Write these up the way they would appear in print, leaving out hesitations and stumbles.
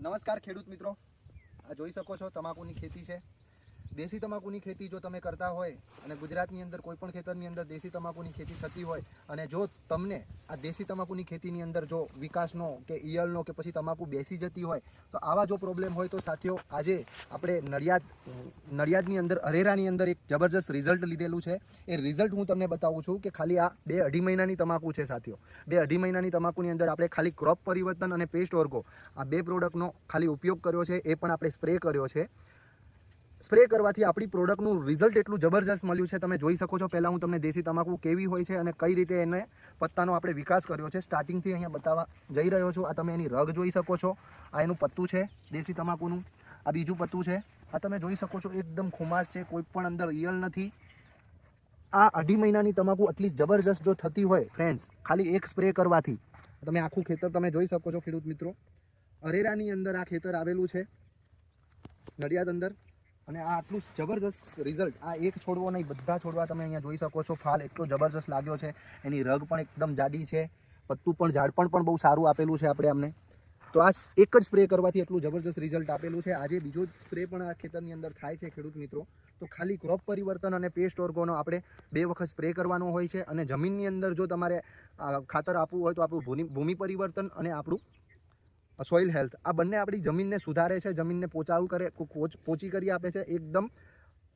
નમસ્કાર ખેડૂત મિત્રો, આ જોઈ શકો છો તમાકુની ખેતી છે। દેશી તમાકુની ખેતી જો તમે કરતા હોય અને ગુજરાતની અંદર કોઈ પણ ખેતરની અંદર દેશી તમાકુની ખેતી થતી હોય અને જો તમને આ દેશી તમાકુની ખેતીની અંદર જો વિકાસનો કે ઈયળનો કે પછી તમાકુ બેસી જતી હોય તો આવા જો પ્રોબ્લેમ હોય તો સાથીઓ આજે આપણે નડિયાદની અંદર અરેરાની અંદર એક જબરજસ્ત રિઝલ્ટ લીધેલું છે। એ રિઝલ્ટ હું તમને બતાવું છું કે ખાલી આ 2-2.5 મહિનાની તમાકુ છે સાથીઓ। 2-2.5 મહિનાની તમાકુની અંદર આપણે ખાલી ક્રોપ પરિવર્તન અને પેસ્ટ ઓર્ગો આ બે પ્રોડક્ટનો ખાલી ઉપયોગ કર્યો છે। એ પણ આપણે સ્પ્રે કર્યો છે। સ્પ્રે કરવાથી આપણી પ્રોડક્ટનું રિઝલ્ટ એટલું જબરજસ્ત મળ્યું છે, તમે જોઈ શકો છો। પહેલાં હું તમને દેશી તમાકુ કેવી હોય છે અને કઈ રીતે એને પત્તાનો આપણે વિકાસ કર્યો છે સ્ટાર્ટિંગથી અહીંયા બતાવવા જઈ રહ્યો છું। આ તમે એની રગ જોઈ શકો છો, આ એનું પત્તું છે દેશી તમાકુનું, આ બીજું પત્તું છે, આ તમે જોઈ શકો છો એકદમ ખુમાસ છે, કોઈ પણ અંદર ઈયળ નથી। આ 2.5 મહિનાની તમાકુ આટલી જબરજસ્ત જો થતી હોય ફ્રેન્ડ્સ, ખાલી એક સ્પ્રે કરવાથી તમે આખું ખેતર તમે જોઈ શકો છો ખેડૂત મિત્રો। અરેરાની અંદર આ ખેતર આવેલું છે નડિયાદ અંદર, અને આ આટલું જબરજસ્ત રિઝલ્ટ, આ એક છોડવો નહીં બધા છોડવા તમે અહીંયા જોઈ શકો છો। ફાલ એટલો જબરજસ્ત લાગ્યો છે, એની રગ પણ એકદમ જાડી છે, પત્તું પણ ઝાડપણ પણ બહુ સારું આપેલું છે આપણે અમને। તો આ એક જ સ્પ્રે કરવાથી એટલું જબરજસ્ત રિઝલ્ટ આપેલું છે। આજે બીજો સ્પ્રે પણ આ ખેતરની અંદર થાય છે ખેડૂત મિત્રો। તો ખાલી ક્રોપ પરિવર્તન અને પેસ્ટ ઓર્ગોનો આપણે 2 વખત સ્પ્રે કરવાનો હોય છે। અને જમીનની અંદર જો તમારે ખાતર આપવું હોય તો આપણું ભૂમિ પરિવર્તન અને આપણું સોઇલ હેલ્થ, આ બંને આપણી જમીનને સુધારે છે, જમીનને પોચાળું કરે, પોચી કરી આપે છે એકદમ।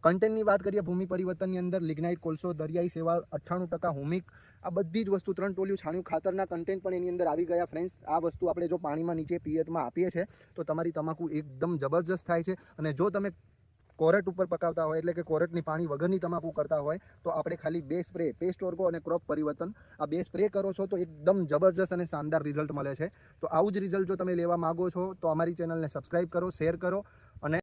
કન્ટેન્ટની વાત કરીએ ભૂમિ પરિવર્તનની અંદર લિગ્નાઇટ, કોલસો, દરિયાઈ શેવાળ, 98% હુમિક, આ બધી જ વસ્તુ 3 ટોલિયું છાણિયું ખાતરના કન્ટેન્ટ પણ એની અંદર આવી ગયા ફ્રેન્ડ્સ। આ વસ્તુ આપણે જો પાણીમાં નીચે પિયતમાં આપીએ છીએ તો તમારી તમાકુ એકદમ જબરજસ્ત થાય છે। અને જો તમે કોરટ ઉપર પકાવતા હોય એટલે કે કોરટની પાણી વગરની તમાકુ કરતા હોય તો આપણે ખાલી 2 સ્પ્રે પેસ્ટ ઓર્ગો અને ક્રોપ પરિવર્તન આ 2 સ્પ્રે કરો છો તો એકદમ જબરજસ્ત અને શાનદાર રિઝલ્ટ મળે છે। તો આવું જ રિઝલ્ટ જો તમે લેવા માગો છો તો અમારી ચેનલને સબસ્ક્રાઈબ કરો, શેર કરો અને